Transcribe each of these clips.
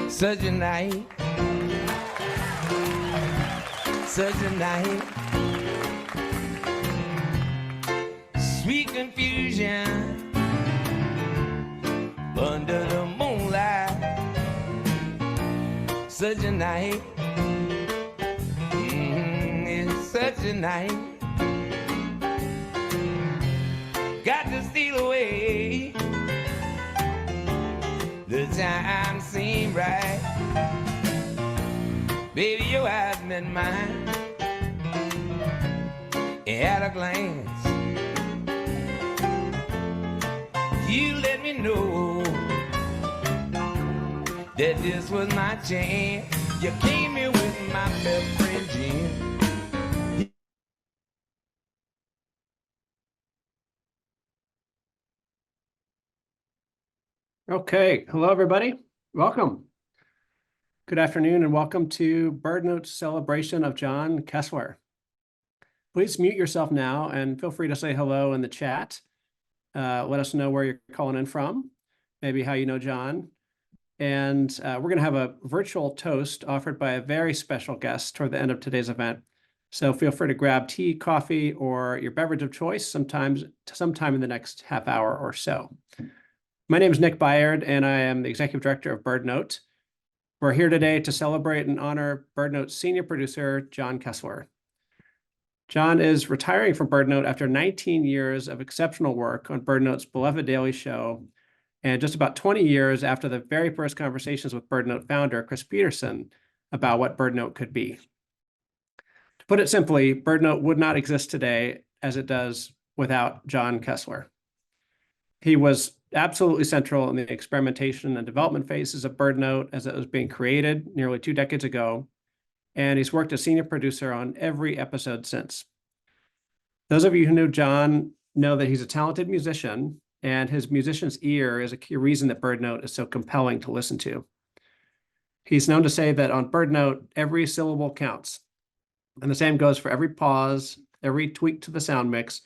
Such a night, such a night, sweet confusion under the moonlight. Such a night, it's such a night. Got to steal away. The time seemed right. Baby, your eyes met mine at a glance. You let me know that this was my chance. You came here with my best friend Jim. Okay, hello everybody. Welcome. Good afternoon and welcome to BirdNote's celebration of John Kessler. Please mute yourself now and feel free to say hello in the chat. Let us know where you're calling in from, maybe how you know John. And we're going to have a virtual toast offered by a very special guest toward the end of today's event. So feel free to grab tea, coffee, or your beverage of choice sometime in the next half hour or so. My name is Nick Byard, and I am the Executive Director of BirdNote. We're here today to celebrate and honor BirdNote's senior producer, John Kessler. John is retiring from BirdNote after 19 years of exceptional work on BirdNote's beloved daily show, and just about 20 years after the very first conversations with BirdNote founder, Chris Peterson, about what BirdNote could be. To put it simply, BirdNote would not exist today as it does without John Kessler. He was absolutely central in the experimentation and development phases of BirdNote as it was being created nearly 2 decades ago, and he's worked as senior producer on every episode since. Those of you who knew John know that he's a talented musician, and his musician's ear is a key reason that BirdNote is so compelling to listen to. He's known to say that on BirdNote, every syllable counts, and the same goes for every pause, every tweak to the sound mix,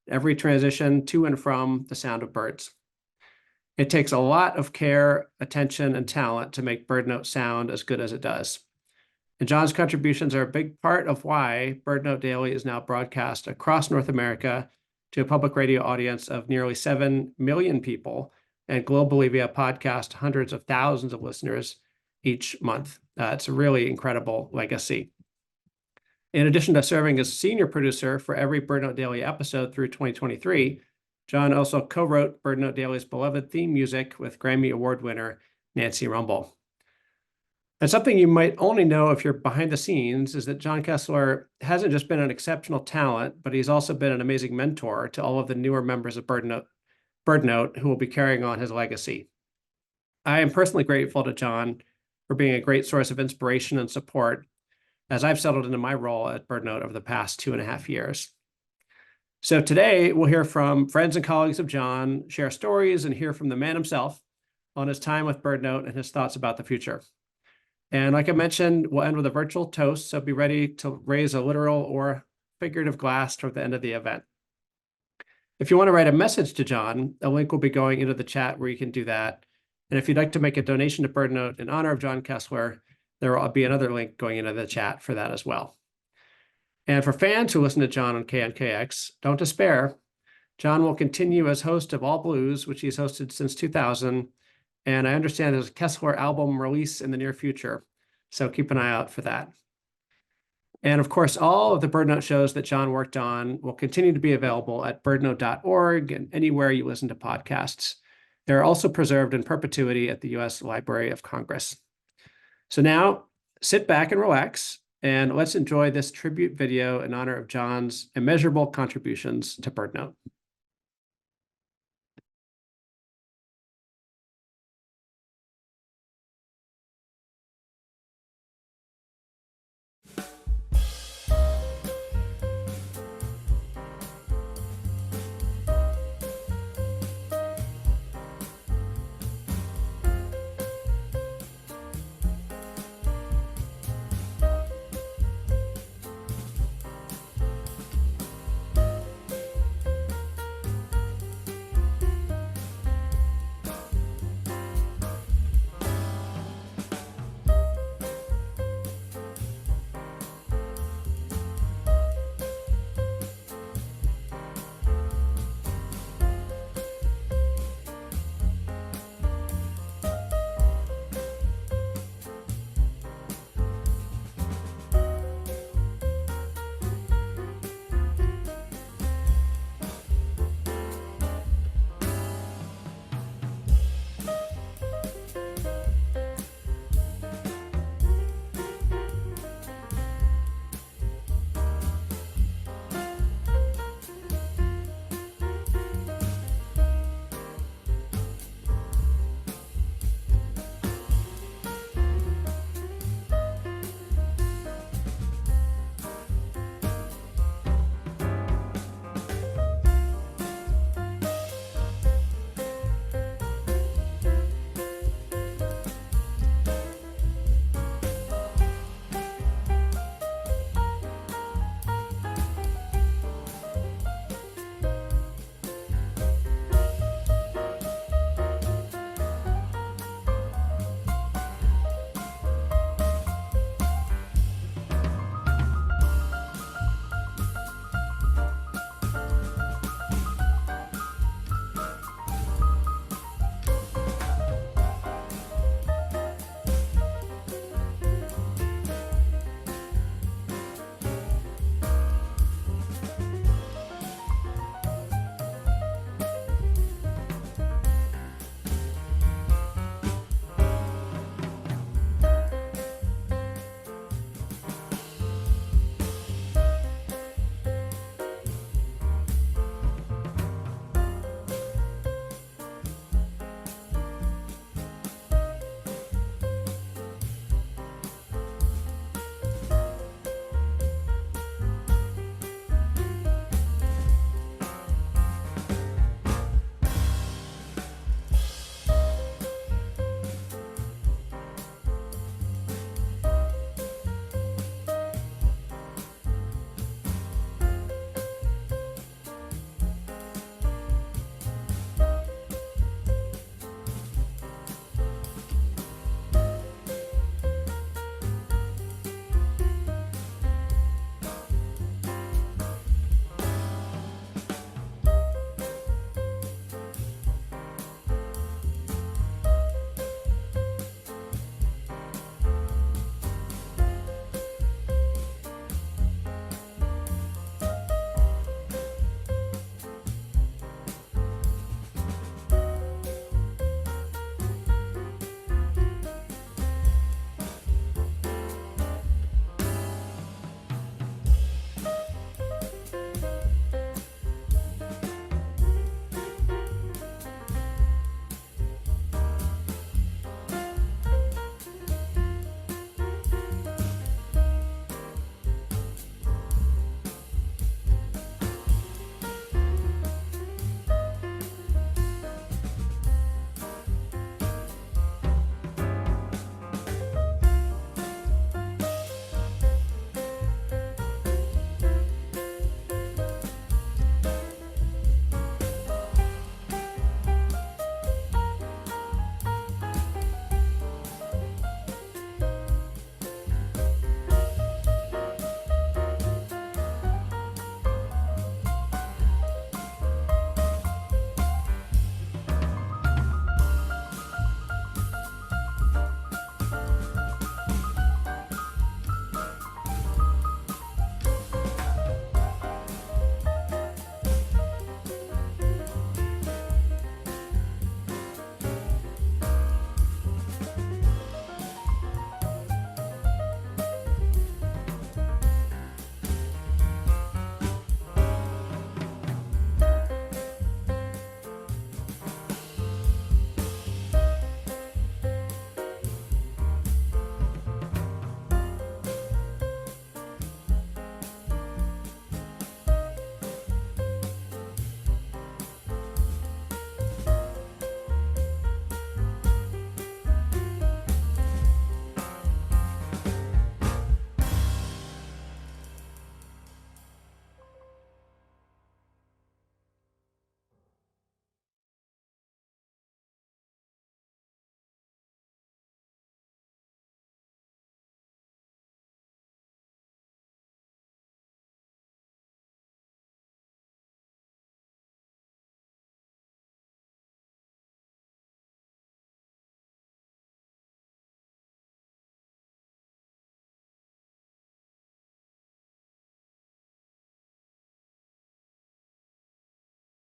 every transition to and from the sound of birds. It takes a lot of care, attention, and talent to make BirdNote sound as good as it does. And John's contributions are a big part of why BirdNote Daily is now broadcast across North America to a public radio audience of nearly 7 million people, and globally via podcast, hundreds of thousands of listeners each month. It's a really incredible legacy. In addition to serving as senior producer for every BirdNote Daily episode through 2023, John also co-wrote BirdNote Daily's beloved theme music with Grammy Award winner Nancy Rumbel. And something you might only know if you're behind the scenes is that John Kessler hasn't just been an exceptional talent, but he's also been an amazing mentor to all of the newer members of BirdNote who will be carrying on his legacy. I am personally grateful to John for being a great source of inspiration and support as I've settled into my role at BirdNote over the past 2.5 years. So today we'll hear from friends and colleagues of John, share stories, and hear from the man himself on his time with BirdNote and his thoughts about the future. And like I mentioned, we'll end with a virtual toast, so be ready to raise a literal or figurative glass toward the end of the event. If you want to write a message to John, a link will be going into the chat where you can do that. And if you'd like to make a donation to BirdNote in honor of John Kessler, there will be another link going into the chat for that as well. And for fans who listen to John on KNKX, don't despair. John will continue as host of All Blues, which he's hosted since 2000. And I understand there's a Kessler album release in the near future. So keep an eye out for that. And of course, all of the BirdNote shows that John worked on will continue to be available at birdnote.org and anywhere you listen to podcasts. They're also preserved in perpetuity at the U.S. Library of Congress. So now sit back and relax, and let's enjoy this tribute video in honor of John's immeasurable contributions to BirdNote.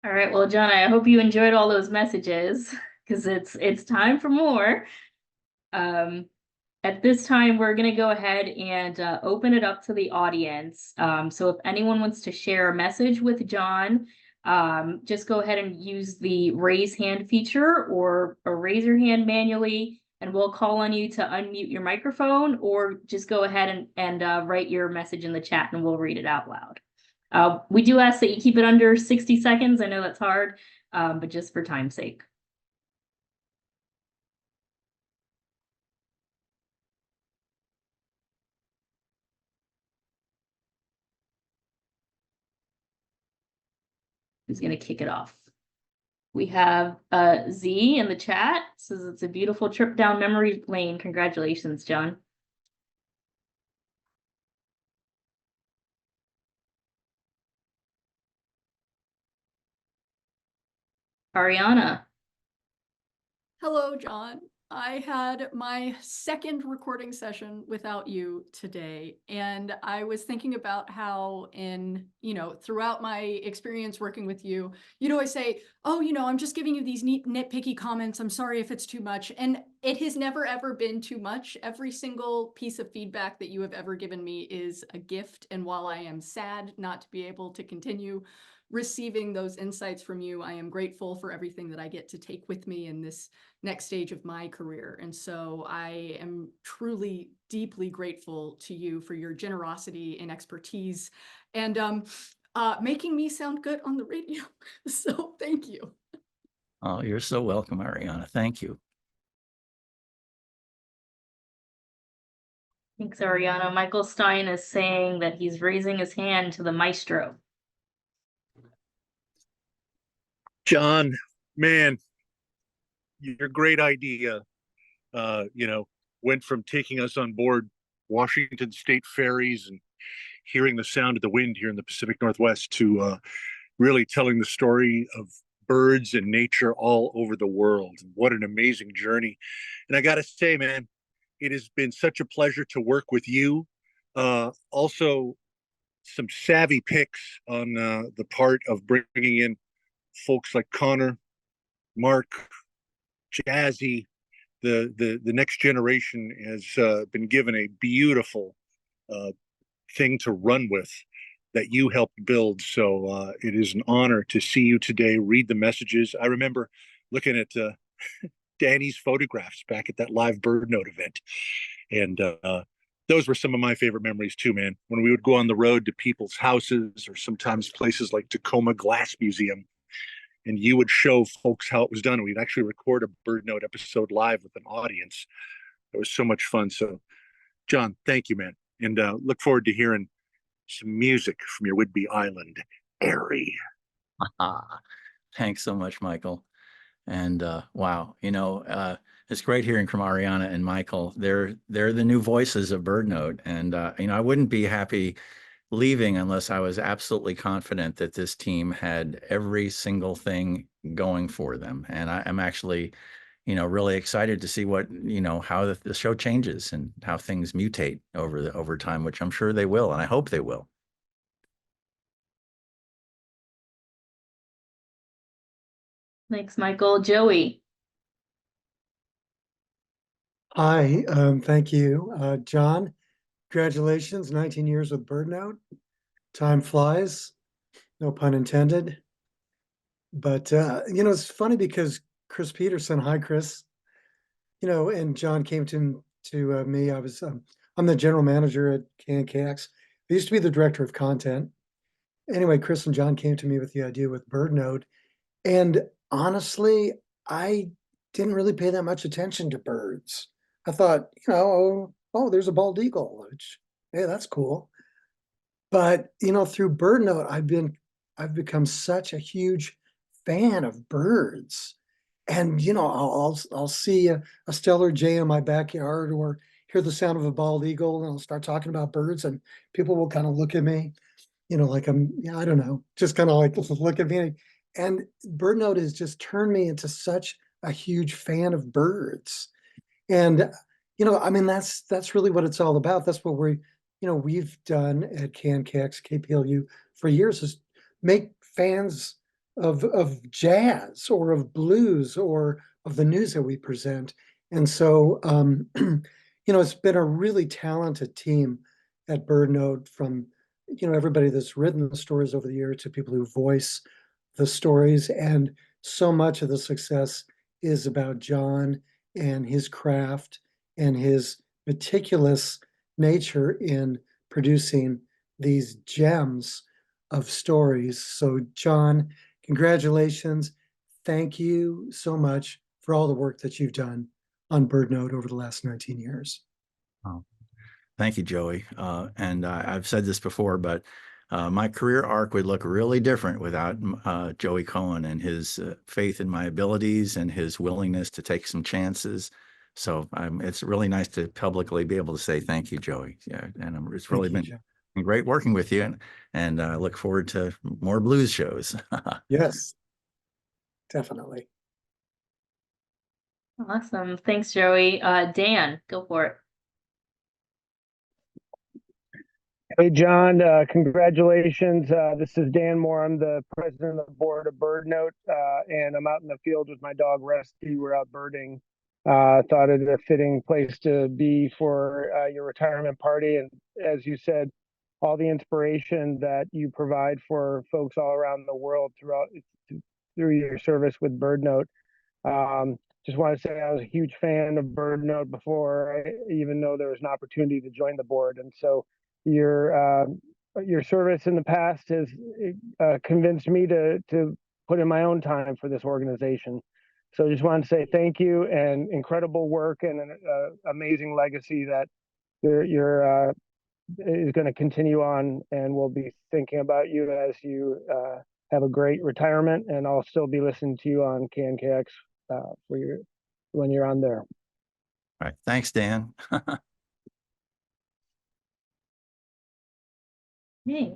All right, well, John, I hope you enjoyed all those messages because it's time for more. Um, at this time, we're gonna go ahead and open it up to the audience. So if anyone wants to share a message with John, just go ahead and use the raise hand feature or raise your hand manually, and we'll call on you to unmute your microphone, or just go ahead and write your message in the chat and we'll read it out loud. We do ask that you keep it under 60 seconds. I know that's hard, but just for time's sake. Who's going to kick it off? We have Z in the chat. Says it's a beautiful trip down memory lane. Congratulations, John. Ariana. Hello, John. I had my second recording session without you today, and I was thinking about how throughout my experience working with you, you'd always say, oh, I'm just giving you these neat, nitpicky comments. I'm sorry if it's too much. And it has never, ever been too much. Every single piece of feedback that you have ever given me is a gift. And while I am sad not to be able to continue receiving those insights from you, I am grateful for everything that I get to take with me in this next stage of my career. And so I am truly deeply grateful to you for your generosity and expertise and making me sound good on the radio. So thank you. Oh, you're so welcome, Ariana. Thank you. Thanks, Ariana. Michael Stein is saying that he's raising his hand to the maestro. John, man, your great idea, went from taking us on board Washington State ferries and hearing the sound of the wind here in the Pacific Northwest to really telling the story of birds and nature all over the world. What an amazing journey. And I got to say, man, it has been such a pleasure to work with you. Also, some savvy picks on the part of bringing in folks like Connor, Mark, Jazzy. The next generation has been given a beautiful thing to run with that you helped build. So it is an honor to see you today, read the messages. I remember looking at Danny's photographs back at that live BirdNote event. And those were some of my favorite memories too, man. When we would go on the road to people's houses or sometimes places like Tacoma Glass Museum, and you would show folks how it was done. We'd actually record a BirdNote episode live with an audience. It was so much fun. So, John, thank you, man. And look forward to hearing some music from your Whidbey Island, Airy. Thanks so much, Michael. And wow, it's great hearing from Ariana and Michael. They're the new voices of BirdNote. And I wouldn't be happy leaving unless I was absolutely confident that this team had every single thing going for them. And I'm actually, really excited to see what, how the show changes and how things mutate over time, which I'm sure they will, and I hope they will. Thanks, Michael. Joey. Hi, thank you. John, congratulations, 19 years with BirdNote. Time flies, no pun intended. But, it's funny because Chris Peterson, hi, Chris, and John came to me. I'm the general manager at KNKX. I used to be the director of content. Anyway, Chris and John came to me with the idea with BirdNote. And honestly, I didn't really pay that much attention to birds. I thought, oh, there's a bald eagle, which, hey, that's cool. But, through BirdNote, I've become such a huge fan of birds. And, I'll see a stellar jay in my backyard or hear the sound of a bald eagle and I'll start talking about birds and people will kind of look at me, like I don't know, just kind of like look at me. And BirdNote has just turned me into such a huge fan of birds. And, that's really what it's all about. That's what we've done at KNKX, KPLU for years is make fans of jazz or of blues or of the news that we present. And so, it's been a really talented team at BirdNote, from, everybody that's written the stories over the year to people who voice the stories. And so much of the success is about John and his craft and his meticulous nature in producing these gems of stories. So, John, congratulations. Thank you so much for all the work that you've done on BirdNote over the last 19 years. Oh, thank you, Joey. And I've said this before, but my career arc would look really different without Joey Cohen and his faith in my abilities and his willingness to take some chances. So it's really nice to publicly be able to say thank you, Joey. Yeah, and it's really been great working with you, and I look forward to more blues shows. Yes, definitely. Awesome. Thanks, Joey. Dan, go for it. Hey, John, congratulations. This is Dan Moore. I'm the president of the board of BirdNote, and I'm out in the field with my dog, Rusty. We're out birding. Thought it a fitting place to be for your retirement party. And as you said, all the inspiration that you provide for folks all around the world through your service with BirdNote. Just want to say I was a huge fan of BirdNote before I even know there was an opportunity to join the board. And so your service in the past has convinced me to put in my own time for this organization. So I just wanted to say thank you, and incredible work, and an amazing legacy that you're is going to continue on, and we'll be thinking about you as you have a great retirement, and I'll still be listening to you on KNKX when you're on there. All right. Thanks, Dan. Hey,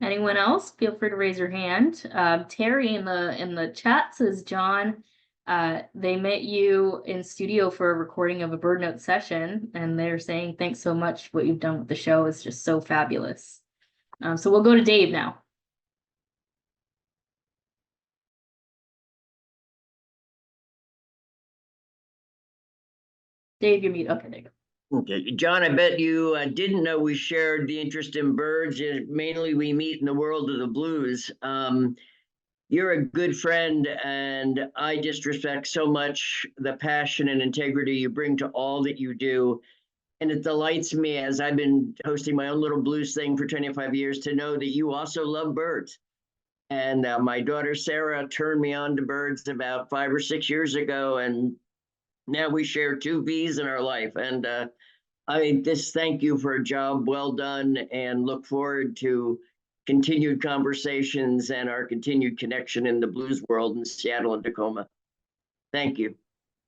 anyone else? Feel free to raise your hand. Terry in the chat says, John, they met you in studio for a recording of a BirdNote session, and they're saying thanks so much. What you've done with the show is just so fabulous. So we'll go to Dave now. Dave, you're muted. Okay, there you go. Okay, John, I bet you didn't know we shared the interest in birds. Mainly we meet in the world of the blues. You're a good friend, and I just respect so much the passion and integrity you bring to all that you do. And it delights me, as I've been hosting my own little blues thing for 25 years, to know that you also love birds. And my daughter, Sarah, turned me on to birds about 5 or 6 years ago, and now we share 2 Bs in our life. And I just thank you for a job well done, and look forward to continued conversations and our continued connection in the blues world in Seattle and Tacoma. Thank you.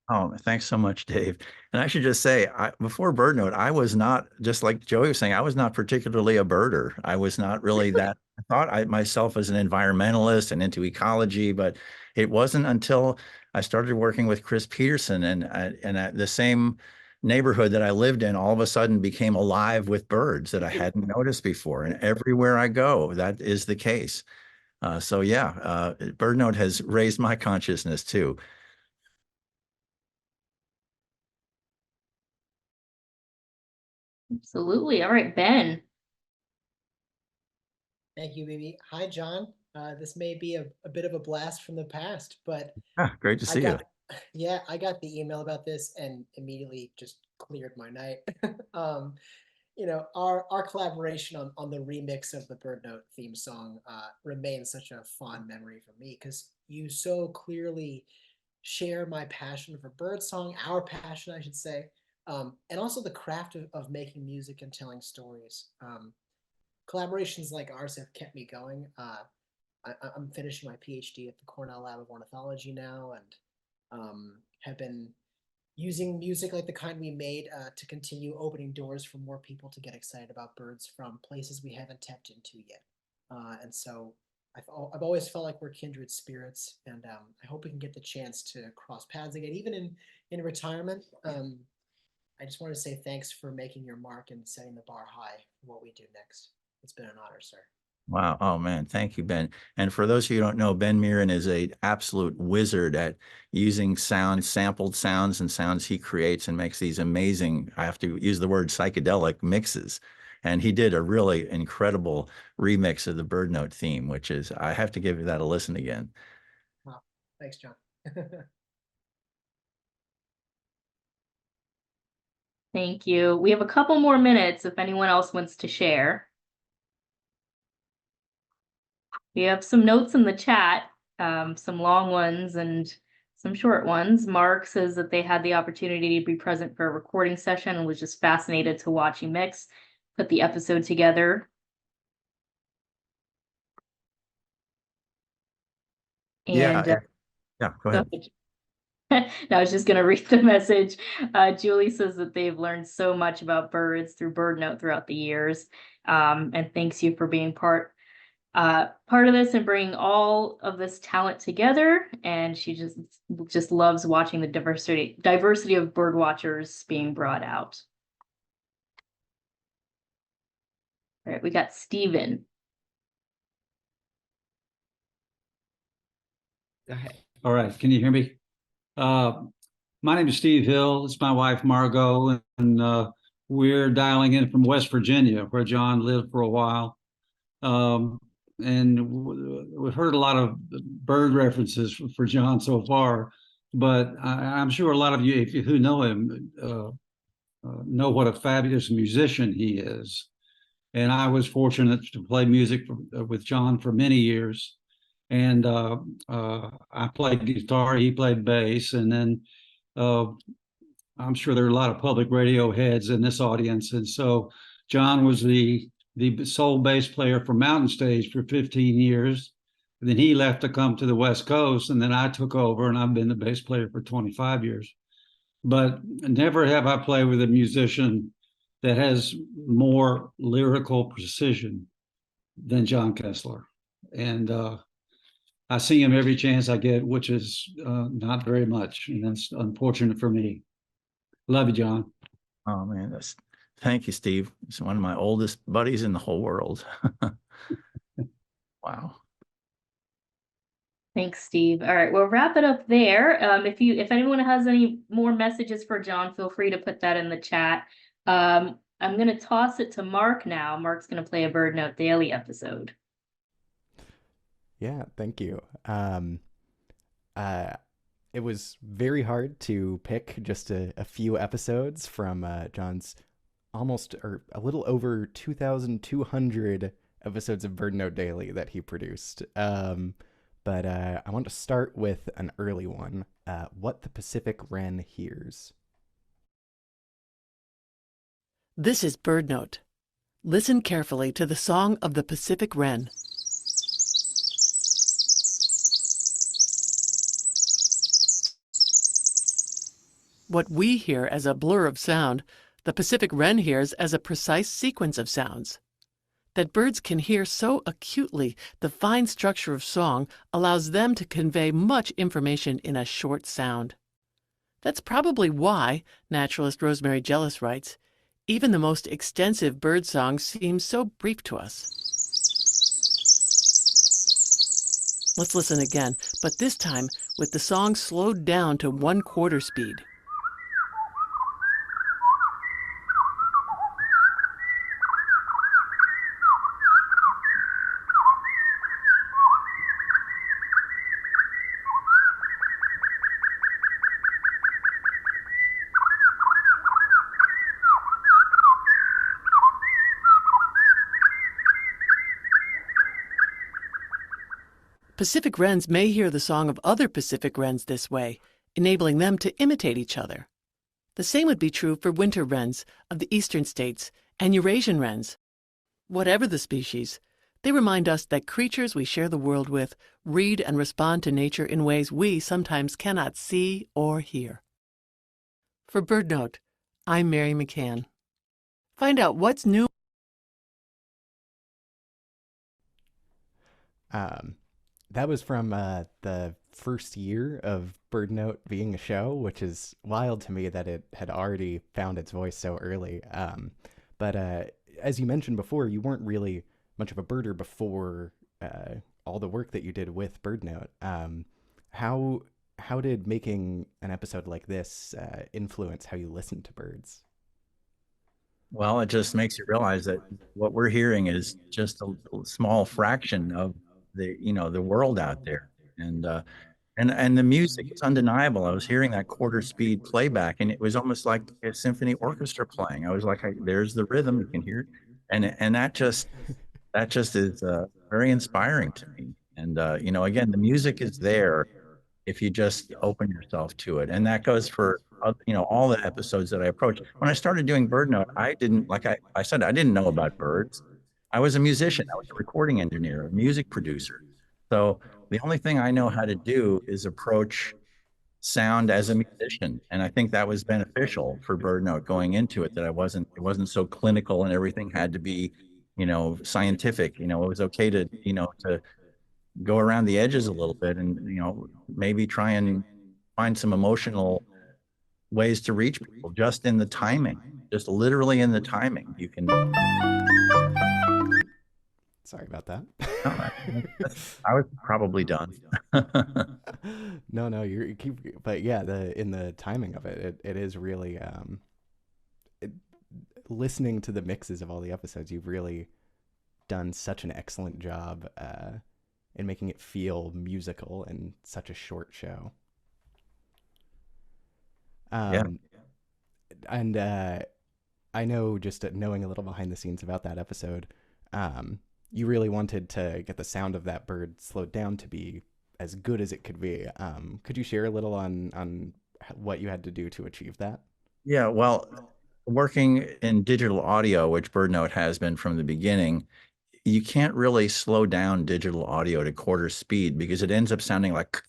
Oh, thanks so much, Dave. And I should just say, before BirdNote, I was not, just like Joey was saying, I was not particularly a birder. I was not really that. I thought myself as an environmentalist and into ecology, but it wasn't until I started working with Chris Peterson, and the same neighborhood that I lived in all of a sudden became alive with birds that I hadn't noticed before. And everywhere I go, that is the case. So yeah, BirdNote has raised my consciousness too. Absolutely. All right, Ben. Thank you, Bibi. Hi, John. This may be a bit of a blast from the past, but Great to see you. Yeah, I got the email about this and immediately just cleared my night. Our collaboration on the remix of the BirdNote theme song remains such a fond memory for me, because you so clearly share my passion for birdsong, our passion, I should say, and also the craft of making music and telling stories. Collaborations like ours have kept me going. I'm finishing my PhD at the Cornell Lab of Ornithology now, and have been using music like the kind we made to continue opening doors for more people to get excited about birds from places we haven't tapped into yet. And so I've always felt like we're kindred spirits, and I hope we can get the chance to cross paths again, even in retirement. I just want to say thanks for making your mark and setting the bar high for what we do next. It's been an honor, sir. Wow. Oh man. Thank you, Ben. And for those of you who don't know, Ben Mirren is a absolute wizard at using sounds, sampled sounds and sounds he creates and makes these amazing, I have to use the word psychedelic mixes. And he did a really incredible remix of the BirdNote theme, which is, I have to give that a listen again. Wow. Thanks, John. Thank you. We have a couple more minutes if anyone else wants to share. We have some notes in the chat, some long ones and some short ones. Mark says that they had the opportunity to be present for a recording session and was just fascinated to watch you mix, put the episode together. And Yeah, go ahead. no, I was just going to read the message. Julie says that they've learned so much about birds through BirdNote throughout the years, and thanks you for being part of this and bringing all of this talent together. And she just loves watching the diversity of bird watchers being brought out. All right, we got Steven. All right, can you hear me? My name is Steve Hill. It's my wife, Margot, and we're dialing in from West Virginia, where John lived for a while. And we've heard a lot of bird references for John so far, but I'm sure a lot of you, who know him, know what a fabulous musician he is. And I was fortunate to play music with John for many years. And I played guitar, he played bass, and then I'm sure there are a lot of public radio heads in this audience. And so John was the sole bass player for Mountain Stage for 15 years. And then he left to come to the West Coast, and then I took over, and I've been the bass player for 25 years. But never have I played with a musician that has more lyrical precision than John Kessler. And I see him every chance I get, which is not very much, and that's unfortunate for me. Love you, John. Oh man, thank you, Steve. He's one of my oldest buddies in the whole world. Wow. Thanks, Steve. All right, we'll wrap it up there. If anyone has any more messages for John, feel free to put that in the chat. I'm going to toss it to Mark now. Mark's going to play a BirdNote Daily episode. Yeah, thank you. It was very hard to pick just a few episodes from John's almost or a little over 2,200 episodes of BirdNote Daily that he produced. But I want to start with an early one, What the Pacific Wren Hears. This is BirdNote. Listen carefully to the song of the Pacific wren. What we hear as a blur of sound, the Pacific wren hears as a precise sequence of sounds. That birds can hear so acutely the fine structure of song allows them to convey much information in a short sound. That's probably why, naturalist Rosemary Jealous writes, even the most extensive bird song seems so brief to us. Let's listen again, but this time with the song slowed down to 1/4 speed. Pacific wrens may hear the song of other Pacific wrens this way, enabling them to imitate each other. The same would be true for winter wrens of the eastern states and Eurasian wrens. Whatever the species, they remind us that creatures we share the world with read and respond to nature in ways we sometimes cannot see or hear. For BirdNote, I'm Mary McCann. Find out what's new. That was from the first year of BirdNote being a show, which is wild to me that it had already found its voice so early. But as you mentioned before, you weren't really much of a birder before all the work that you did with BirdNote. How did making an episode like this influence how you listen to birds? Well, it just makes you realize that what we're hearing is just a small fraction of the world out there. And the music is undeniable. I was hearing that quarter speed playback, and it was almost like a symphony orchestra playing. I was like, there's the rhythm, you can hear it. And that just is very inspiring to me. And again, the music is there if you just open yourself to it. And that goes for all the episodes that I approach. When I started doing BirdNote, I didn't, like I said, I didn't know about birds. I was a musician. I was a recording engineer, a music producer. So the only thing I know how to do is approach sound as a musician. And I think that was beneficial for BirdNote going into it, that it wasn't so clinical and everything had to be, scientific. It was okay to go around the edges a little bit and, maybe try and find some emotional ways to reach people just in the timing, just literally in the timing. You can. Sorry about that. I was probably done. No, you keep, but yeah, in the timing of it is really, listening to the mixes of all the episodes, you've really done such an excellent job, in making it feel musical in such a short show. And I know, just knowing a little behind the scenes about that episode, you really wanted to get the sound of that bird slowed down to be as good as it could be. Could you share a little on what you had to do to achieve that? Yeah, well, working in digital audio, which BirdNote has been from the beginning, you can't really slow down digital audio to quarter speed because it ends up sounding like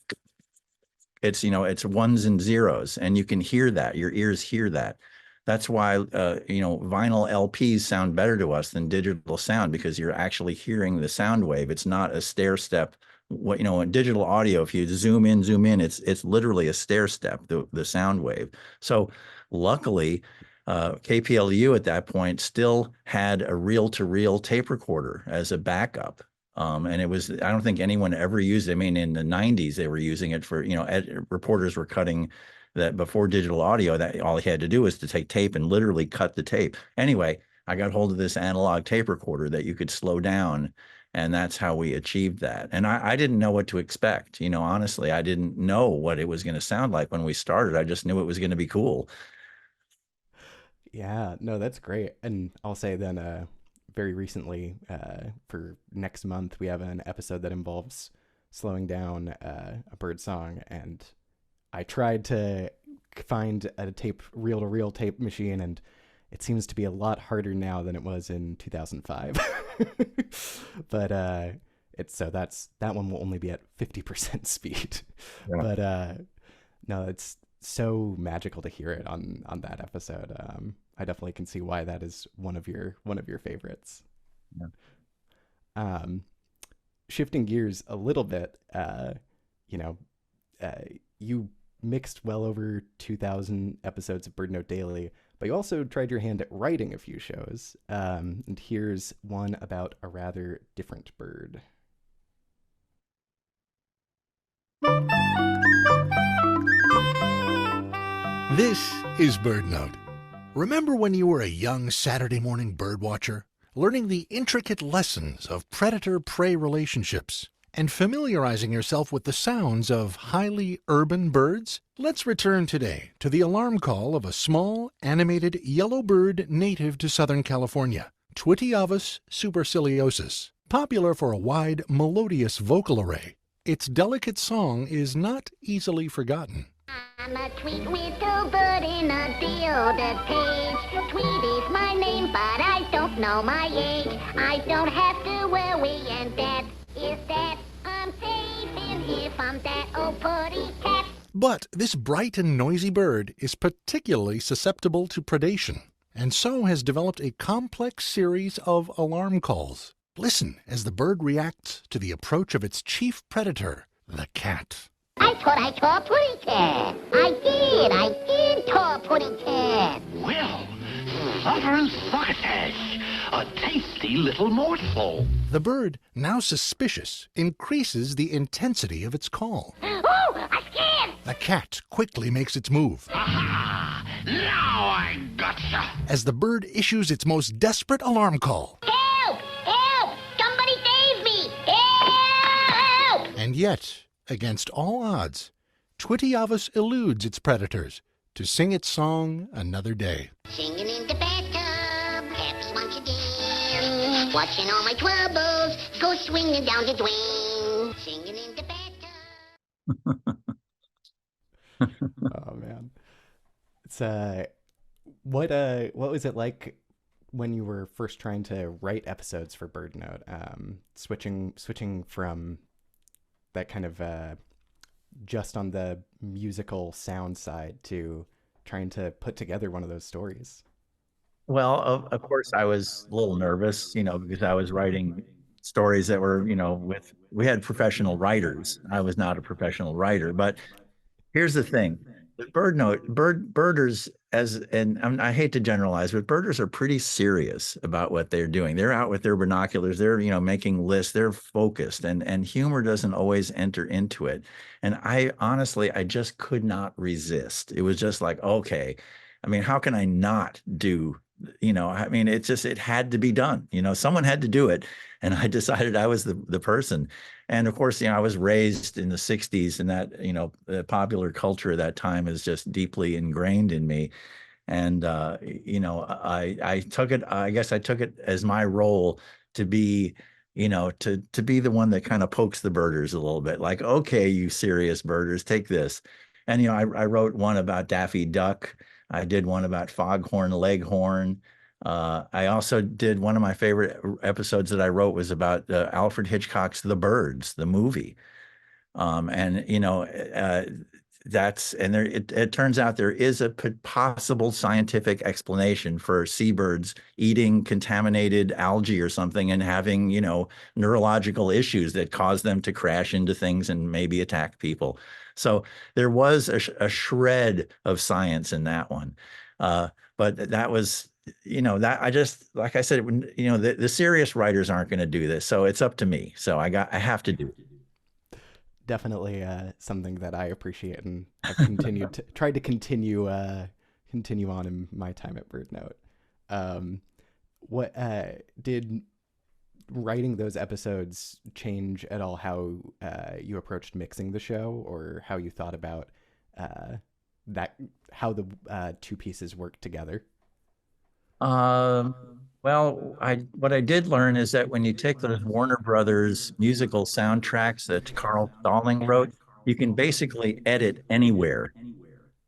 it's ones and zeros, and you can hear that. Your ears hear that. That's why vinyl LPs sound better to us than digital sound, because you're actually hearing the sound wave. It's not a stair step. In digital audio, if you zoom in, it's literally a stair step, the sound wave. So luckily, KPLU at that point still had a reel-to-reel tape recorder as a backup. And I don't think anyone ever used it. I mean, in the 90s, they were using it for, reporters were cutting that before digital audio, that all he had to do was to take tape and literally cut the tape. Anyway, I got hold of this analog tape recorder that you could slow down, and that's how we achieved that. And I didn't know what to expect. Honestly, I didn't know what it was going to sound like when we started. I just knew it was going to be cool. Yeah, no, that's great. And I'll say then, very recently, for next month, we have an episode that involves slowing down a bird song, and I tried to find a reel-to-reel tape machine, and it seems to be a lot harder now than it was in 2005. But that one will only be at 50% speed. Yeah. But no, it's so magical to hear it on that episode. I definitely can see why that is one of your favorites. Yeah. Shifting gears a little bit, you mixed well over 2,000 episodes of BirdNote Daily, but you also tried your hand at writing a few shows. And here's one about a rather different bird. This is BirdNote. Remember when you were a young Saturday morning bird watcher, learning the intricate lessons of predator-prey relationships and familiarizing yourself with the sounds of highly urban birds? Let's return today to the alarm call of a small, animated yellow bird native to Southern California, Twittiavus superciliosus, popular for a wide, melodious vocal array. Its delicate song is not easily forgotten. I'm a tweet little bird in a gilded cage. Tweet is my name, but I don't know my age. I don't have to worry, and that is that. I'm safe in here from that old putty cat. But this bright and noisy bird is particularly susceptible to predation, and so has developed a complex series of alarm calls. Listen as the bird reacts to the approach of its chief predator, the cat. I saw a putty cat. I did tall putty cat. Well, butter and succotash. A tasty little morsel. The bird, now suspicious, increases the intensity of its call. Oh, I scared! The cat quickly makes its move. Aha! Now I gotcha! As the bird issues its most desperate alarm call. Help! Help! Somebody save me! Help! And yet, against all odds, Twittyavus eludes its predators to sing its song another day. Singing in the bathtub, happy once again. Watching all my troubles go swinging down the drain. Singing in the bathtub. Oh man, it's what was it like when you were first trying to write episodes for BirdNote? Switching from that kind of just on the musical sound side to trying to put together one of those stories. Well, of course, I was a little nervous, because I was writing stories that were, we had professional writers. I was not a professional writer, but here's the thing. The birders, and I hate to generalize, but birders are pretty serious about what they're doing. They're out with their binoculars. They're, making lists. They're focused, and humor doesn't always enter into it. And I just could not resist. It was just like, okay, how can I not do, it had to be done. Someone had to do it. And I decided I was the person. And of course, I was raised in the 60s, and that, the popular culture at that time is just deeply ingrained in me. And, I took it as my role to be, to be the one that kind of pokes the birders a little bit, like, okay, you serious birders, take this. And, I wrote one about Daffy Duck. I did one about Foghorn Leghorn. I also did one of my favorite episodes that I wrote was about Alfred Hitchcock's The Birds, the movie. It turns out there is a possible scientific explanation for seabirds eating contaminated algae or something and having, neurological issues that cause them to crash into things and maybe attack people. So there was a shred of science in that one. But that was, that I just, like I said, the serious writers aren't going to do this. So it's up to me. So I have to do it. Definitely something that I appreciate, and I've continued to try to continue on in my time at BirdNote. What did writing those episodes change at all how you approached mixing the show, or how you thought about how the two pieces work together? Well, what I did learn is that when you take those Warner Brothers musical soundtracks that Carl Stalling wrote, you can basically edit anywhere,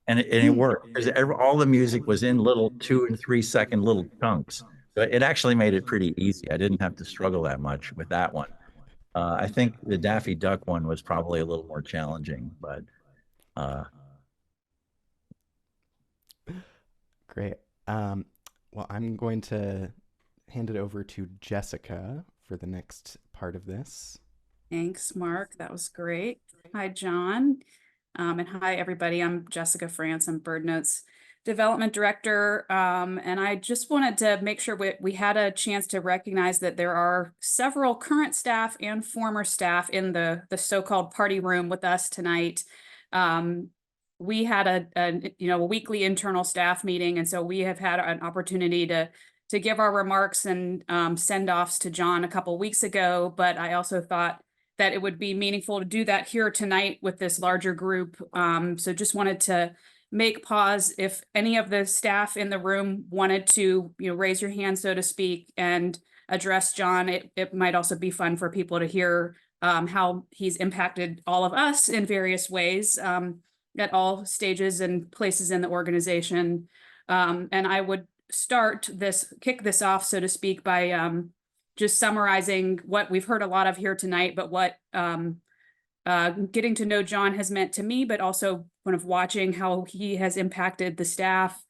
and it worked because all the music was in little 2 and 3 second little chunks. So it actually made it pretty easy. I didn't have to struggle that much with that one. I think the Daffy Duck one was probably a little more challenging, but great. Well, I'm going to hand it over to Jessica for the next part of this. Thanks, Mark. That was great. Hi, John. And hi, everybody. I'm Jessica France. I'm BirdNote's development director. And I just wanted to make sure we had a chance to recognize that there are several current staff and former staff in the so-called party room with us tonight. We had a weekly internal staff meeting, and so we have had an opportunity to give our remarks and send-offs to John a couple weeks ago. But I also thought that it would be meaningful to do that here tonight with this larger group. So just wanted to make pause if any of the staff in the room wanted to, raise your hand, so to speak, and address John. It might also be fun for people to hear how he's impacted all of us in various ways. At all stages and places in the organization. And I would kick this off, so to speak, by just summarizing what we've heard a lot of here tonight, but what getting to know John has meant to me, but also kind of watching how he has impacted the staff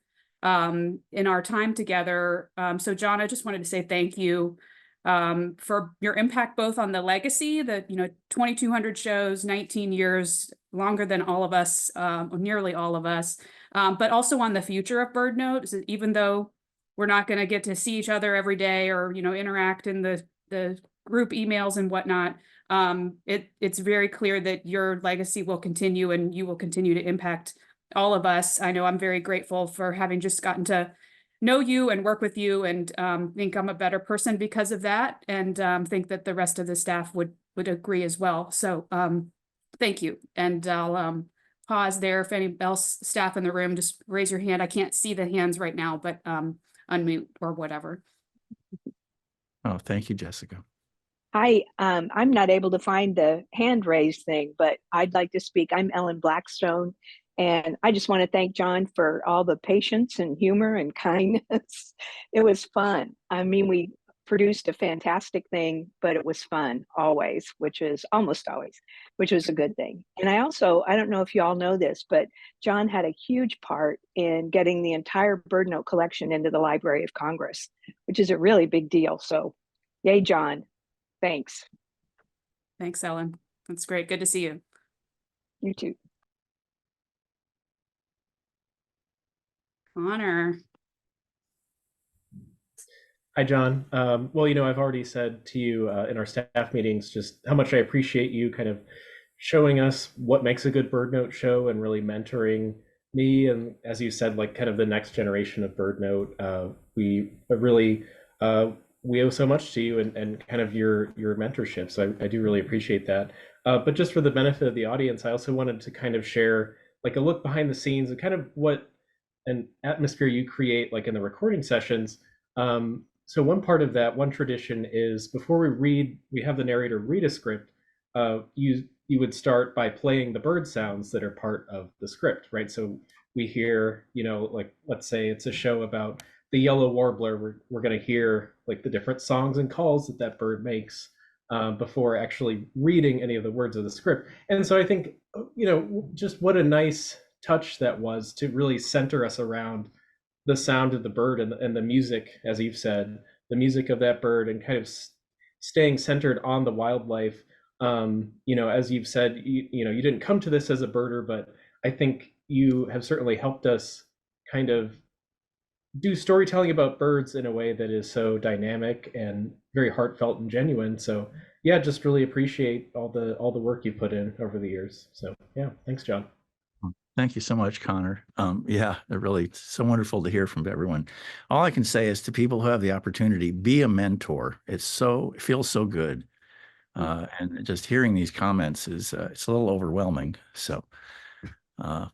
in our time together. So John, I just wanted to say thank you for your impact, both on the legacy, the 2,200 shows, 19 years, longer than all of us, nearly all of us, but also on the future of BirdNote. So even though we're not going to get to see each other every day or, interact in the group emails and whatnot. It's very clear that your legacy will continue and you will continue to impact all of us. I know I'm very grateful for having just gotten to know you and work with you, and think I'm a better person because of that, and think that the rest of the staff would agree as well. So thank you. And I'll pause there. If any else staff in the room, just raise your hand. I can't see the hands right now, but unmute or whatever. Oh, thank you, Jessica. Hi, I'm not able to find the hand raised thing, but I'd like to speak. I'm Ellen Blackstone, and I just want to thank John for all the patience and humor and kindness. It was fun. I mean, we produced a fantastic thing, but it was fun always, which is almost always, which was a good thing. And I don't know if you all know this, but John had a huge part in getting the entire BirdNote collection into the Library of Congress, which is a really big deal. So yay, John. Thanks. Thanks, Ellen. That's great. Good to see you. You too. Connor. Hi, John. Well, I've already said to you in our staff meetings just how much I appreciate you kind of showing us what makes a good BirdNote show and really mentoring me. And as you said, like kind of the next generation of BirdNote, we really we owe so much to you and kind of your mentorship. So I do really appreciate that. But just for the benefit of the audience, I also wanted to kind of share like a look behind the scenes and kind of what an atmosphere you create like in the recording sessions. So one part of that, one tradition is before we have the narrator read a script, you would start by playing the bird sounds that are part of the script, right? So we hear, like let's say it's a show about the yellow warbler, we're going to hear like the different songs and calls that bird makes before actually reading any of the words of the script. And so I think, just what a nice touch that was to really center us around the sound of the bird and the music, as you've said, the music of that bird, and kind of staying centered on the wildlife. As you've said, you didn't come to this as a birder, but I think you have certainly helped us kind of do storytelling about birds in a way that is so dynamic and very heartfelt and genuine. So yeah, just really appreciate all the work you put in over the years. So yeah, thanks, John. Thank you so much, Connor. Yeah, it really so wonderful to hear from everyone. All I can say is to people who have the opportunity, be a mentor. It feels so good. And just hearing these comments is it's a little overwhelming. So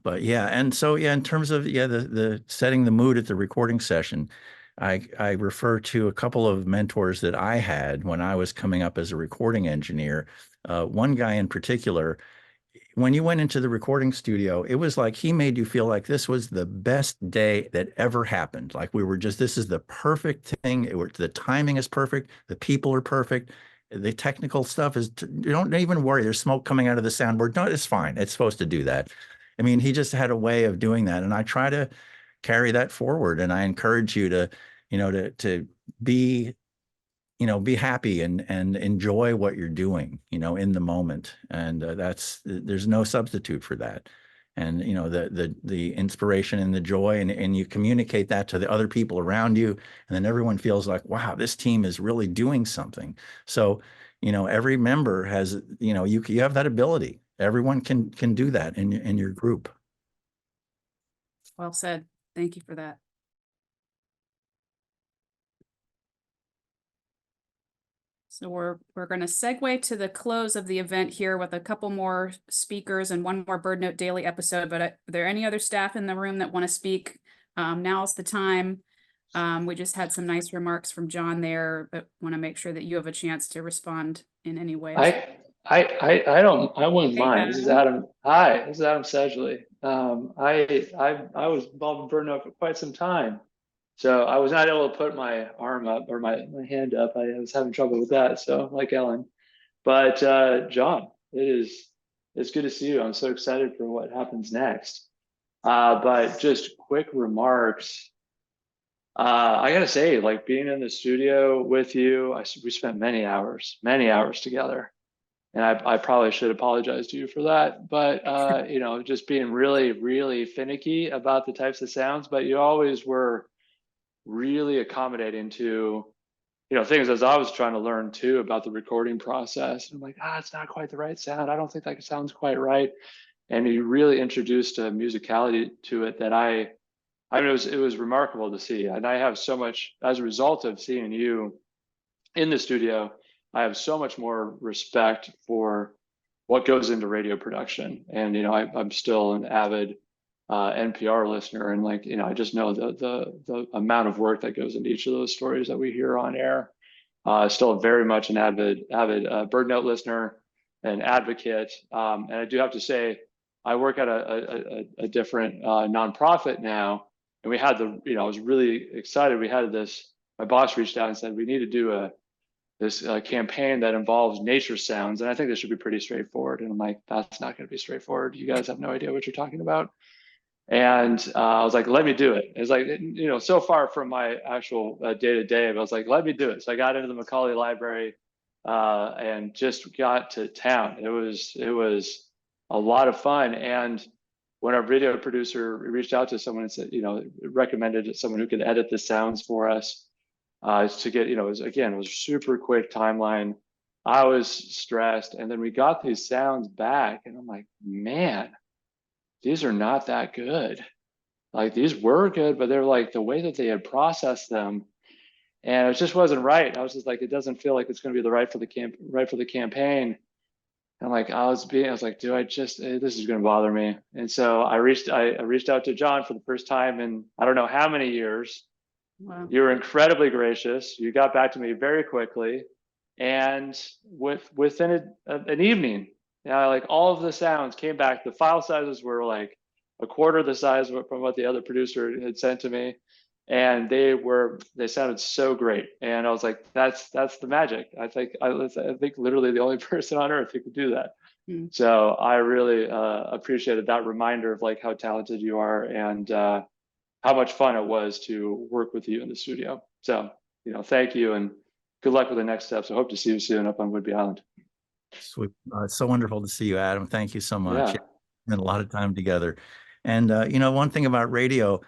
but yeah, and so yeah, in terms of the setting the mood at the recording session, I refer to a couple of mentors that I had when I was coming up as a recording engineer. One guy in particular, when you went into the recording studio, it was like he made you feel like this was the best day that ever happened. Like this is the perfect thing. The timing is perfect. The people are perfect. The technical stuff is, you don't even worry. There's smoke coming out of the soundboard. No, it's fine. It's supposed to do that. I mean, he just had a way of doing that. And I try to carry that forward. And I encourage you to, to be, be happy and enjoy what you're doing, in the moment. And there's no substitute for that. And, the inspiration and the joy, and you communicate that to the other people around you. And then everyone feels like, wow, this team is really doing something. So, every member has, you have that ability. Everyone can do that in your group. Well said. Thank you for that. So we're going to segue to the close of the event here with a couple more speakers and one more BirdNote Daily episode. But are there any other staff in the room that want to speak? Now's the time. We just had some nice remarks from John there, but want to make sure that you have a chance to respond in any way. I wouldn't Hey, mind. This is Adam. Adam. Hi, this is Adam Sedgley. I was involved in BirdNote for quite some time. So I was not able to put my arm up or my hand up. I was having trouble with that. So like Ellen, but John, it's good to see you. I'm so excited for what happens next. But just quick remarks. I gotta say, like being in the studio with you, we spent many hours together. And I probably should apologize to you for that, but just being really, really finicky about the types of sounds, but you always were really accommodating to, you know, things as I was trying to learn too about the recording process. I'm like, it's not quite the right sound. I don't think that sounds quite right. And he really introduced a musicality to it that I mean, it was remarkable to see. And I have so much, as a result of seeing you in the studio, I have so much more respect for what goes into radio production. And, you know, I'm still an avid NPR listener, and like, you know, I just know the amount of work that goes into each of those stories that we hear on air. Still very much an avid BirdNote listener and advocate. And I do have to say, I work at a different nonprofit now, and we had you know, I was really excited. We had my boss reached out and said, we need to do this campaign that involves nature sounds. And I think this should be pretty straightforward. And I'm like, that's not going to be straightforward. You guys have no idea what you're talking about. And I was like, let me do it. It's like, you know, so far from my actual day-to-day, I was like, let me do it. So I got into the Macaulay Library and just got to town. It was a lot of fun. And when our video producer reached out to someone and said, you know, recommended someone who could edit the sounds for us to get, you know, it was super quick timeline. I was stressed. And then we got these sounds back and I'm like, man, these are not that good. Like, these were good, but they're like the way that they had processed them, and it just wasn't right. I was just like, it doesn't feel like it's going to be the right for the campaign. And like, I was like, do I just, this is going to bother me. And so I reached out to John for the first time in I don't know how many years. Wow. You were incredibly gracious. You got back to me very quickly, and within an evening, yeah, like all of the sounds came back. The file sizes were like a quarter the size from what the other producer had sent to me, and they sounded so great. And I was like, that's the magic. I think literally the only person on earth who could do that. So I really appreciated that reminder of like how talented you are, and how much fun it was to work with you in the studio. So, you know, thank you, and good luck with the next steps. I hope to see you soon up on Whidbey Island. Sweet. It's so wonderful to see you, Adam. Thank you so much. Yeah. Spent a lot of time together. And, you know, one thing about radio,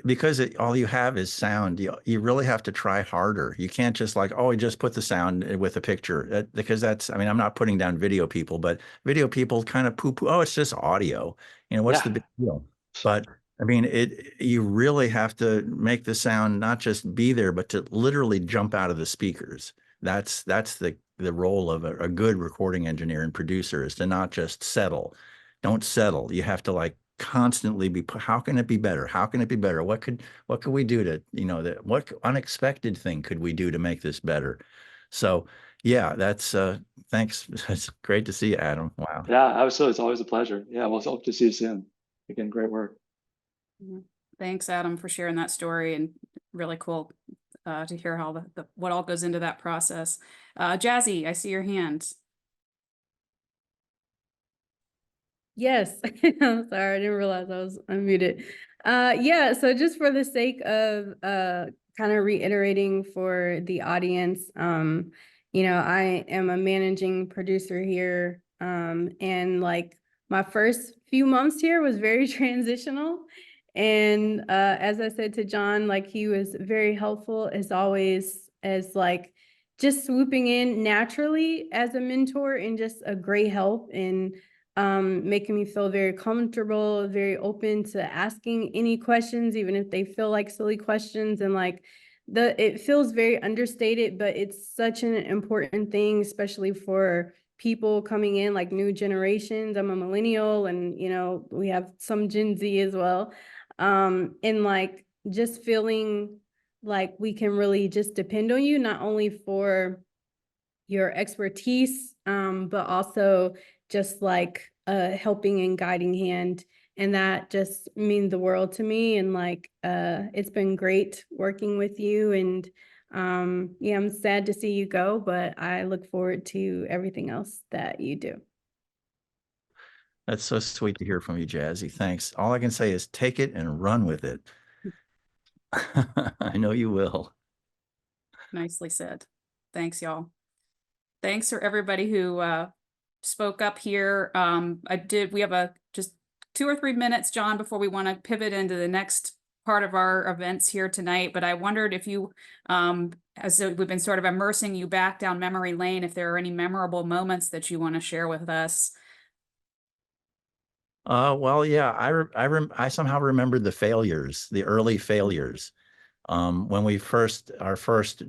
because all you have is sound, you really have to try harder. You can't just like, oh, just put the sound with a picture, because I mean, I'm not putting down video people, but video people kind of poo-poo, oh, it's just audio. You know, what's the big deal? But I mean, you really have to make the sound not just be there, but to literally jump out of the speakers. That's the role of a good recording engineer and producer, is to not just settle. Don't settle. You have to like constantly be, how can it be better? How can it be better? What could we do to, you know, what unexpected thing could we do to make this better? So yeah, that's thanks. It's great to see you, Adam. Wow. Yeah, absolutely. It's always a pleasure. Yeah, we'll hope to see you soon. Again, great work. Thanks, Adam, for sharing that story, and really cool to hear how what all goes into that process. Jazzy, I see your hand. Yes, I'm sorry, I didn't realize I was unmuted. Yeah, so just for the sake of kind of reiterating for the audience, you know, I am a managing producer here, and like my first few months here was very transitional. And as I said to John, like he was very helpful as always, as like just swooping in naturally as a mentor and just a great help in making me feel very comfortable, very open to asking any questions, even if they feel like silly questions. And like it feels very understated, but it's such an important thing, especially for people coming in, like new generations. I'm a millennial, and you know, we have some Gen Z as well. And like just feeling like we can really just depend on you, not only for your expertise, but also just like a helping and guiding hand. And that just means the world to me. And like, it's been great working with you. And yeah, I'm sad to see you go, but I look forward to everything else that you do. That's so sweet to hear from you, Jazzy. Thanks. All I can say is take it and run with it. I know you will. Nicely said. Thanks, y'all. Thanks for everybody who spoke up here. We have just 2 or 3 minutes, John, before we want to pivot into the next part of our events here tonight, but I wondered if you, as we've been sort of immersing you back down memory lane, if there are any memorable moments that you want to share with us. Well, yeah, I somehow remembered the failures, the early failures. When our first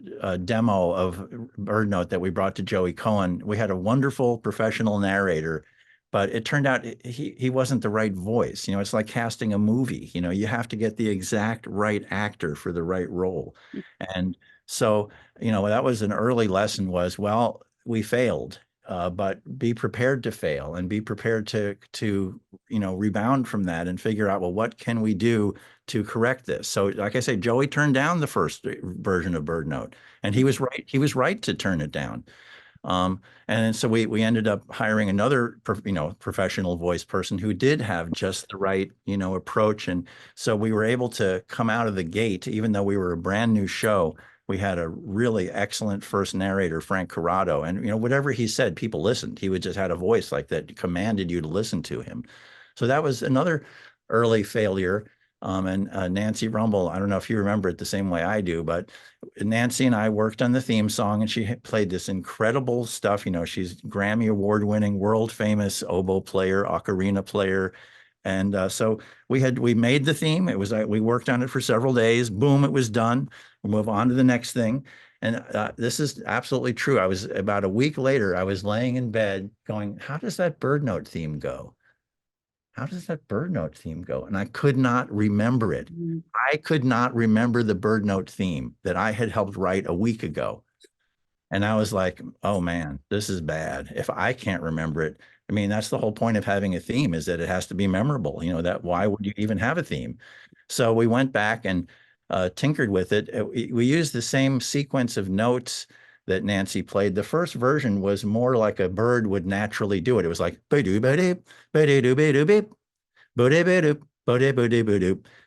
demo of BirdNote that we brought to Joey Cohen, we had a wonderful professional narrator, but it turned out he wasn't the right voice. It's like casting a movie. You have to get the exact right actor for the right role. And so, that was an early lesson was, well, we failed. But be prepared to fail and be prepared to rebound from that and figure out, well, what can we do to correct this? So like I say, Joey turned down the first version of BirdNote, and he was right. He was right to turn it down. And so we ended up hiring another professional voice person who did have just the right approach. And so we were able to come out of the gate, even though we were a brand new show. We had a really excellent first narrator, Frank Corrado, and whatever he said, people listened. He would just had a voice like that commanded you to listen to him. So that was another early failure. And Nancy Rumble, I don't know if you remember it the same way I do, but Nancy and I worked on the theme song, and she played this incredible stuff. She's Grammy award-winning, world-famous oboe player, ocarina player. And so we made the theme. It was we worked on it for several days. Boom, it was done. We'll move on to the next thing. And this is absolutely true. I was about a week later, I was laying in bed going, how does that BirdNote theme go? How does that BirdNote theme go? And I could not remember it. I could not remember the BirdNote theme that I had helped write a week ago. And I was like, oh man, this is bad. If I can't remember it, I mean, that's the whole point of having a theme, is that it has to be memorable. That why would you even have a theme? So we went back and tinkered with it. We used the same sequence of notes that Nancy played. The first version was more like a bird would naturally do it. It was like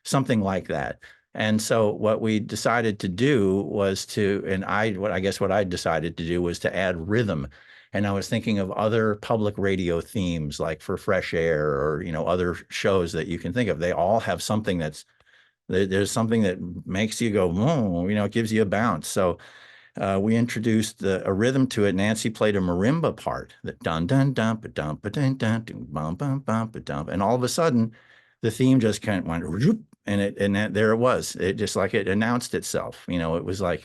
something like that. And so what we decided to do was what I decided to do was to add rhythm. And I was thinking of other public radio themes, like for Fresh Air or, other shows that you can think of. They all have something there's something that makes you go, it gives you a bounce. So we introduced a rhythm to it. Nancy played a marimba part, that dun dun dun ba dun ba dun dun bum bum bum ba dum, and all of a sudden, the theme just kind of went, and there it was. It just like it announced itself. It was like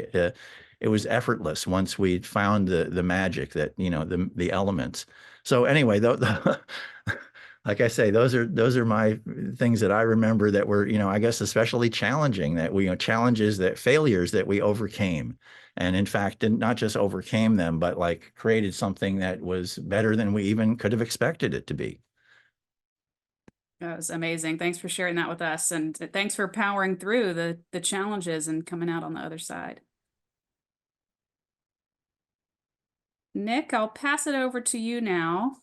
it was effortless once we found the magic that the elements. So anyway, like I say, those are my things that I remember that were, I guess, especially challenging, that failures that we overcame. And in fact, not just overcame them, but like created something that was better than we even could have expected it to be. That was amazing. Thanks for sharing that with us. And thanks for powering through the challenges and coming out on the other side. Nick, I'll pass it over to you now.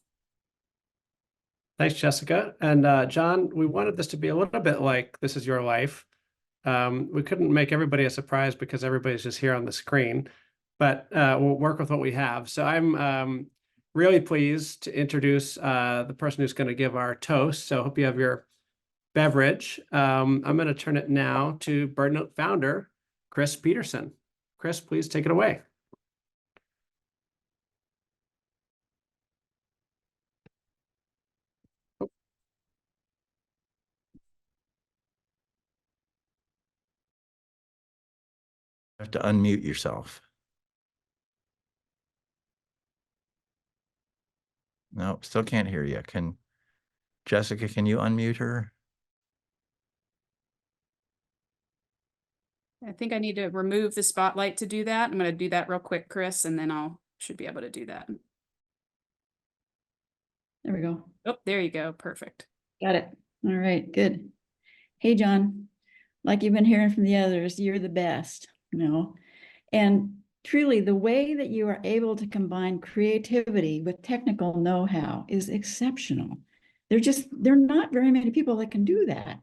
Thanks, Jessica. And John, we wanted this to be a little bit like This Is Your Life. We couldn't make everybody a surprise because everybody's just here on the screen, but we'll work with what we have. So I'm really pleased to introduce the person who's going to give our toast. So I hope you have your beverage. I'm going to turn it now to BirdNote founder, Chris Peterson. Chris, please take it away. You have to unmute yourself. No, still can't hear you. Jessica, can you unmute her? I think I need to remove the spotlight to do that. I'm going to do that real quick, Chris, and then should be able to do that. There we go. Oh, there you go. Perfect. Got it. All right, good. Hey, John, like you've been hearing from the others, you're the best, and truly the way that you are able to combine creativity with technical know-how is exceptional. They're not very many people that can do that.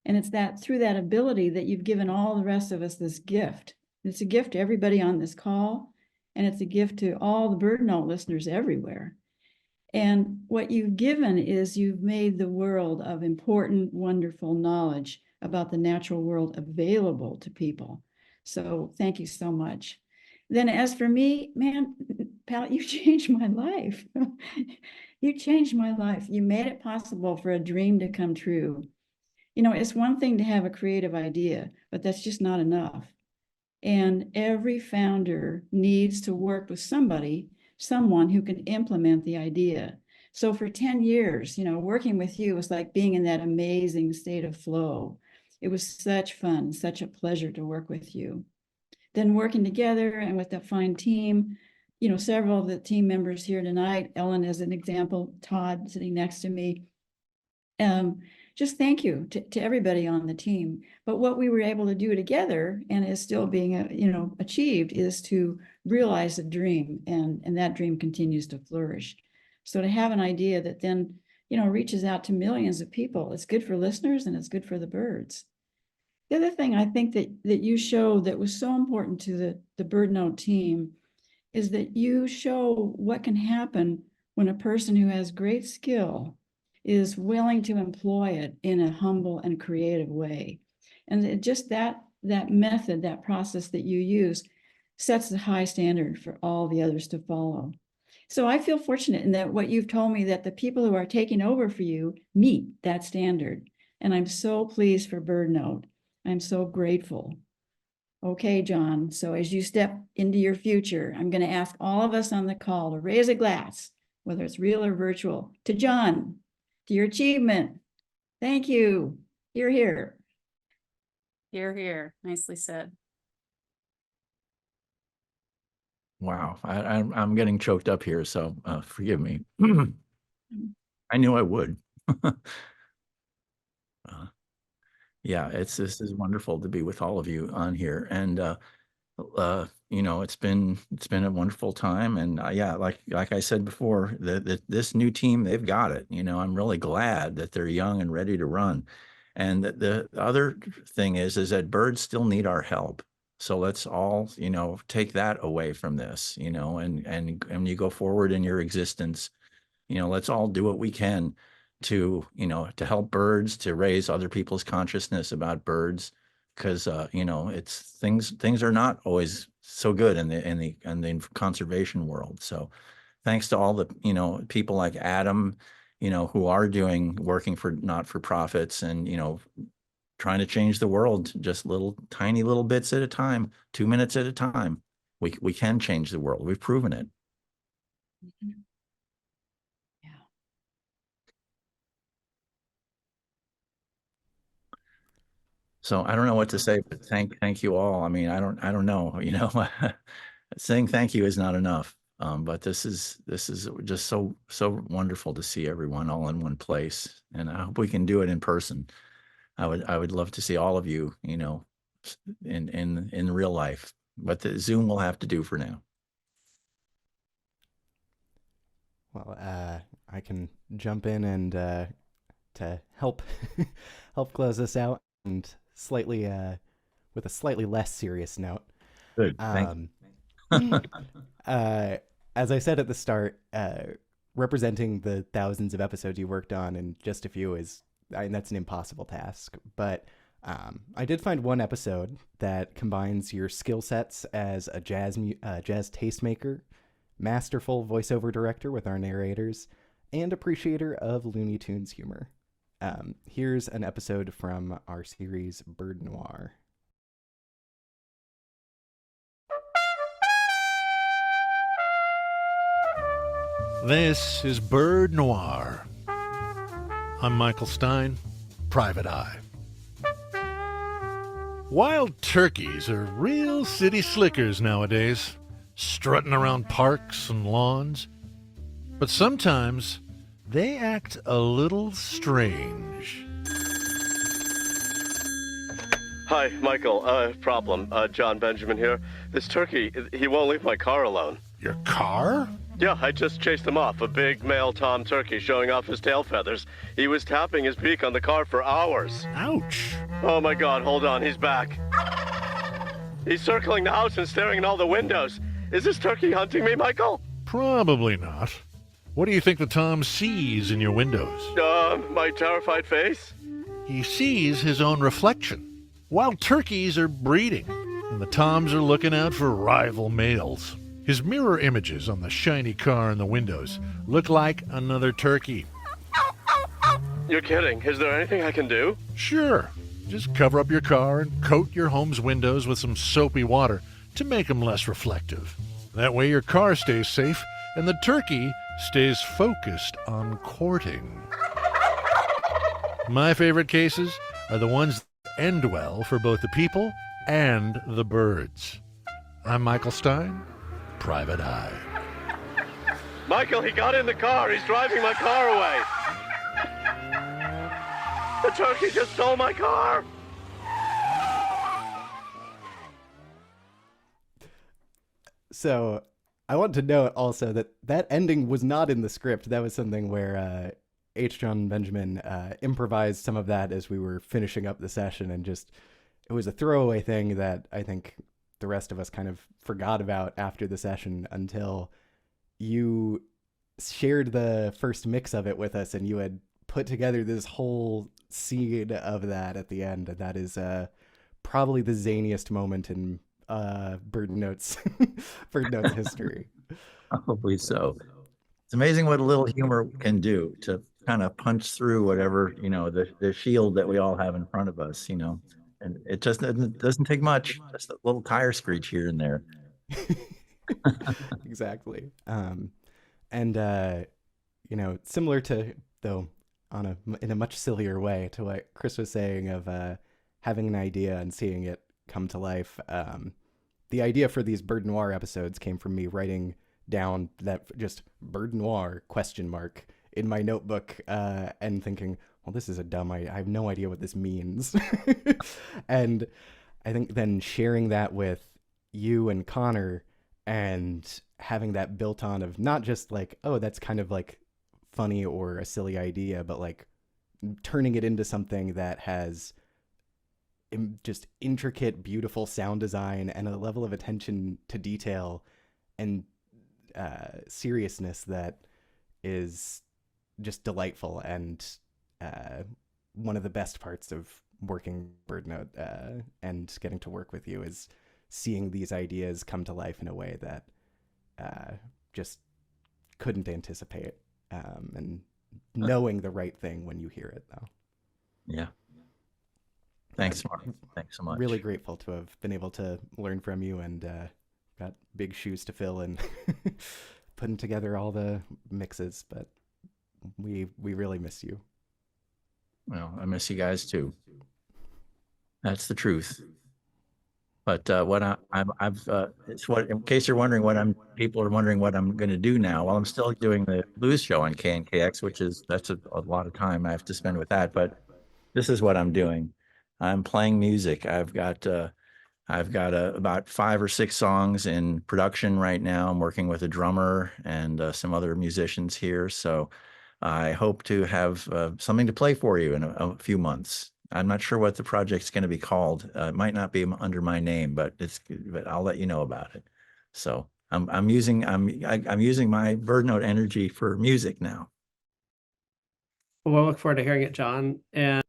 And it's through that ability that you've given all the rest of us this gift. It's a gift to everybody on this call, and it's a gift to all the BirdNote listeners everywhere. And what you've given is you've made the world of important, wonderful knowledge about the natural world available to people. So thank you so much. Then as for me, man, pal, you changed my life. You changed my life. You made it possible for a dream to come true. You know, it's one thing to have a creative idea, but that's just not enough. And every founder needs to work with someone who can implement the idea. So for 10 years, you know, working with you was like being in that amazing state of flow. It was such fun, such a pleasure to work with you. Then working together and with that fine team, you know, several of the team members here tonight, Ellen as an example, Todd sitting next to me. Just thank you to everybody on the team. But what we were able to do together and is still being, achieved is to realize a dream, and that dream continues to flourish. So to have an idea that then, reaches out to millions of people, it's good for listeners and it's good for the birds. The other thing I think that you showed that was so important to the BirdNote team is that you show what can happen when a person who has great skill is willing to employ it in a humble and creative way. And just that method, that process that you use sets the high standard for all the others to follow. So I feel fortunate in that what you've told me, that the people who are taking over for you meet that standard. And I'm so pleased for BirdNote. I'm so grateful. Okay, John, so as you step into your future, I'm going to ask all of us on the call to raise a glass, whether it's real or virtual, to John, to your achievement. Thank you. You're here. Here, here. Nicely said. Wow, I'm getting choked up here, so forgive me. I knew I would. Yeah, this is wonderful to be with all of you on here, and it's been a wonderful time, and yeah, like I said before, this new team, they've got it. I'm really glad that they're young and ready to run, and the other thing is that birds still need our help. So let's all take that away from this, and you go forward in your existence. Let's all do what we can to help birds, to raise other people's consciousness about birds, because it's things are not always so good in the conservation world. So thanks to all the people like Adam, who are working for not-for-profits and trying to change the world, just tiny little bits at a time, 2 minutes at a time. We can change the world. We've proven it. Mm-hmm. So I don't know what to say, but thank you all. I mean, I don't know, saying thank you is not enough. But this is just so wonderful to see everyone all in one place. And I hope we can do it in person. I would love to see all of you, in real life, but the Zoom will have to do for now. Well, I can jump in and to help close this out, and slightly with a slightly less serious note. Good. As I said at the start, representing the thousands of episodes you worked on in just a few that's an impossible task. But I did find one episode that combines your skill sets as a jazz tastemaker, masterful voiceover director with our narrators, and appreciator of Looney Tunes humor. Here's an episode from our series Bird Noir. This is Bird Noir. I'm Michael Stein, Private Eye. Wild turkeys are real city slickers nowadays, strutting around parks and lawns. But sometimes they act a little strange. Hi, Michael. Problem. John Benjamin here. This turkey, he won't leave my car alone. Your car? Yeah, I just chased him off. A big male tom turkey showing off his tail feathers. He was tapping his beak on the car for hours. Ouch. Oh my God, hold on, he's back. He's circling the house and staring in all the windows. Is this turkey hunting me, Michael? Probably not. What do you think the Tom sees in your windows? My terrified face? He sees his own reflection. Wild turkeys are breeding, and the Toms are looking out for rival males. His mirror images on the shiny car in the windows look like another turkey. You're kidding. Is there anything I can do? Sure. Just cover up your car and coat your home's windows with some soapy water to make them less reflective. That way your car stays safe and the turkey stays focused on courting. My favorite cases are the ones that end well for both the people and the birds. I'm Michael Stein, Private Eye. Michael, he got in the car. He's driving my car away. The turkey just stole my car. So I want to note also that that ending was not in the script. That was something where H. John Benjamin improvised some of that as we were finishing up the session, and just it was a throwaway thing that I think the rest of us kind of forgot about after the session until you shared the first mix of it with us, and you had put together this whole scene of that at the end. And that is probably the zaniest moment in BirdNote's BirdNote's history. Probably so. It's amazing what a little humor can do to kind of punch through whatever, the shield that we all have in front of us, and it just doesn't take much, just a little tire screech here and there. Exactly. Similar to, though, in a much sillier way, to what Chris was saying of having an idea and seeing it come to life. The idea for these Bird Noir episodes came from me writing down that just Bird Noir ? In my notebook and thinking, well, this is I have no idea what this means. And I think then sharing that with you and Connor and having that built on of not just like, oh, that's kind of like funny or a silly idea, but like turning it into something that has just intricate, beautiful sound design and a level of attention to detail and seriousness that is just delightful. And one of the best parts of working BirdNote and getting to work with you is seeing these ideas come to life in a way that just couldn't anticipate, and knowing the right thing when you hear it, though. Yeah. Thanks, Mark. Thanks so much. Really grateful to have been able to learn from you, and got big shoes to fill in putting together all the mixes, but we really miss you. Well, I miss you guys too. That's the truth. But in case you're wondering people are wondering what I'm going to do now. Well, I'm still doing the blues show on KNKX, that's a lot of time I have to spend with that. But this is what I'm doing. I'm playing music. I've got about 5 or 6 songs in production right now. I'm working with a drummer and some other musicians here. So I hope to have something to play for you in a few months. I'm not sure what the project's going to be called. It might not be under my name, but I'll let you know about it. So I'm using my BirdNote energy for music now. Well, we'll look forward to hearing it, John. And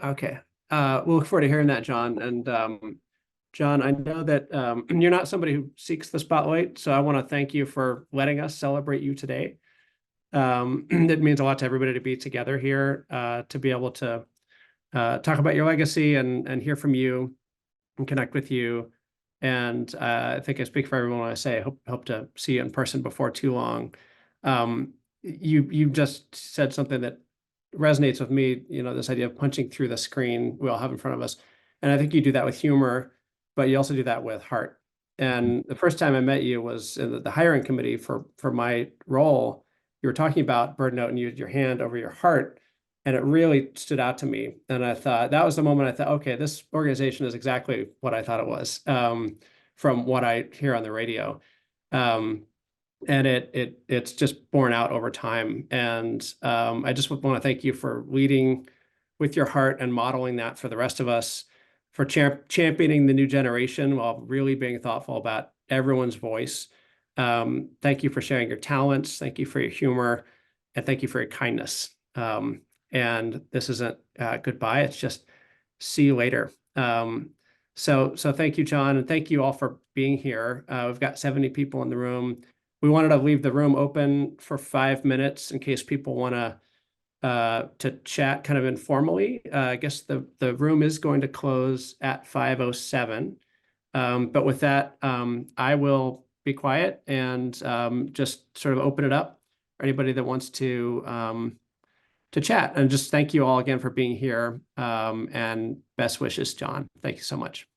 okay. We'll look forward to hearing that, John. And John, I know that you're not somebody who seeks the spotlight, so I want to thank you for letting us celebrate you today. It means a lot to everybody to be together here, to be able to talk about your legacy and hear from you and connect with you. And I think I speak for everyone when I say I hope to see you in person before too long. You just said something that resonates with me, this idea of punching through the screen we all have in front of us. And I think you do that with humor, but you also do that with heart. And the first time I met you was in the hiring committee for my role. You were talking about BirdNote and you had your hand over your heart, and it really stood out to me. And I thought that was the moment I thought, okay, this organization is exactly what I thought it was, from what I hear on the radio. And it's just borne out over time. And I just want to thank you for leading with your heart and modeling that for the rest of us, for championing the new generation while really being thoughtful about everyone's voice. Thank you for sharing your talents. Thank you for your humor, and thank you for your kindness. And this isn't goodbye. It's just see you later. So thank you, John, and thank you all for being here. We've got 70 people in the room. We wanted to leave the room open for 5 minutes in case people want to chat kind of informally. I guess the room is going to close at 5:07. But with that, I will be quiet and just sort of open it up for anybody that wants to chat. And just thank you all again for being here. And best wishes, John. Thank you so much.